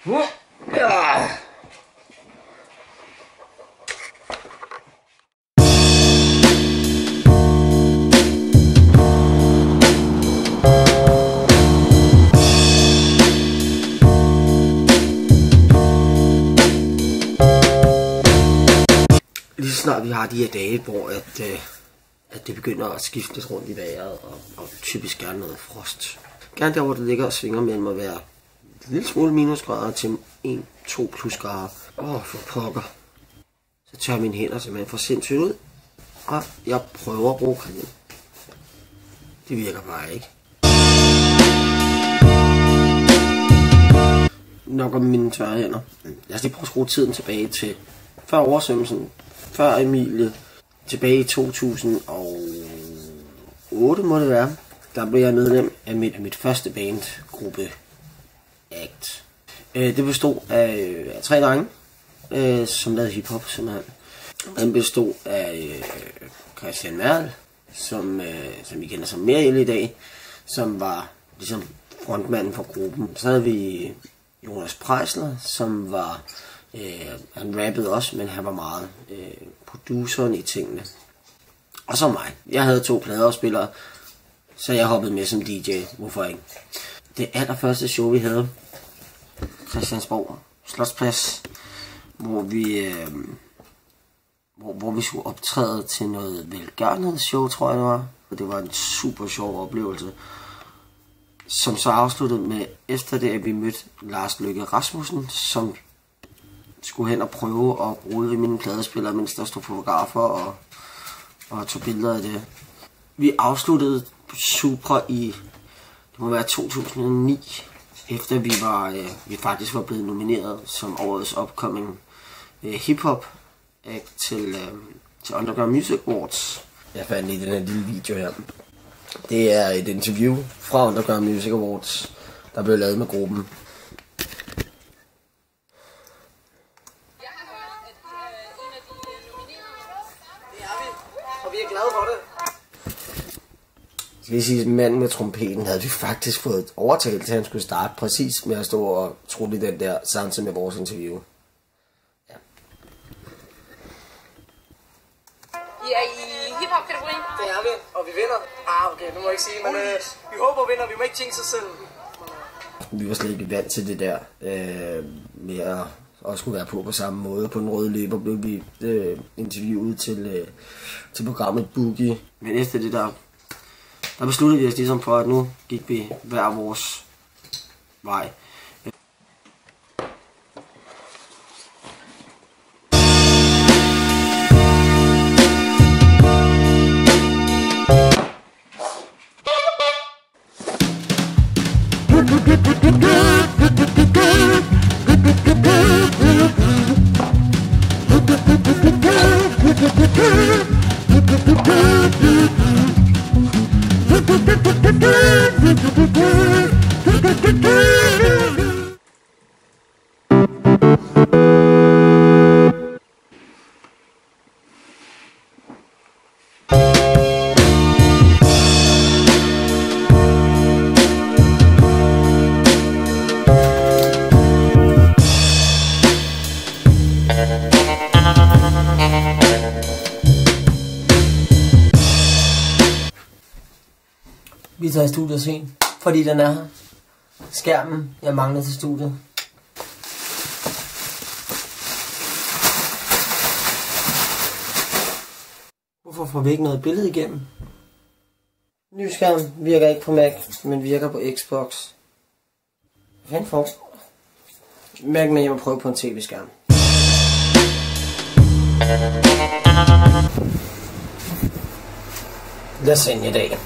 Ja. Lige så snart vi har de her dage, hvor at det begynder at skifte lidt rundt i vejret, og typisk gerne noget frost. Gerne der, hvor det ligger og svinger mellem at være en lille smule minusgrader til 1-2 plusgrader. For pokker. Så tør mine hænder simpelthen for sindssygt ud, og jeg prøver at bruge creme. Det virker bare ikke. Nok om mine tørre hænder. Lad os lige prøve at skrue tiden tilbage til før oversvømmelsen, før Emilie, tilbage i 2008 må det være. Der blev jeg medlem af mit første bandgruppe, ACT. Det bestod af 3 drenge, som lavede hiphop simpelthen. Den bestod af Christian Merl, som vi kender som Merl i dag, som var ligesom frontmanden for gruppen. Så havde vi Jonas Preisler, som var, han rappede også, men han var meget produceren i tingene. Og så mig. Jeg havde 2 pladeafspillere, så jeg hoppede med som DJ. Hvorfor ikke? Det allerførste show vi havde, Christiansborg Slotsplads, hvor vi skulle optræde til noget velgørenhedsshow, tror jeg det var. Og det var en super sjov oplevelse, som så afsluttede med, efter det at vi mødte Lars Løkke Rasmussen, som skulle hen og prøve at bruge ved mine pladespillere, mens der stod fotografer og tog billeder af det. Vi afsluttede Supra i, det må være 2009, efter vi faktisk var blevet nomineret som årets upcoming hip-hop til Underground Music Awards. Jeg fandt i den her lille video her. Det er et interview fra Underground Music Awards, der blev lavet med gruppen. Og vi er glade for det. Skal vi sige, at manden med trompeten havde vi faktisk fået overtalt til, at han skulle starte præcis med at stå og trulle den der samtidig med vores interview. Ja. I er i hiphop-kategorien? Det er vi, og vi vinder. Okay, nu må jeg ikke sige, men vi håber vinder, vi må ikke tænke sig selv. Vi var slet ikke vant til det der med at skulle være på samme måde. På den røde løber blev vi interviewet til programmet Boogie. Men efter det der besluttede vi os ligesom for, at nu gik vi hver vores vej. Vi tager i studiet sent, fordi den er her. Skærmen, jeg mangler til studiet. Hvorfor får vi ikke noget billede igennem? Ny skærm virker ikke på Mac, men virker på Xbox. Hvad fanden for? Mærk med, at jeg må prøve på en tv-skærm. Lasagne i dag.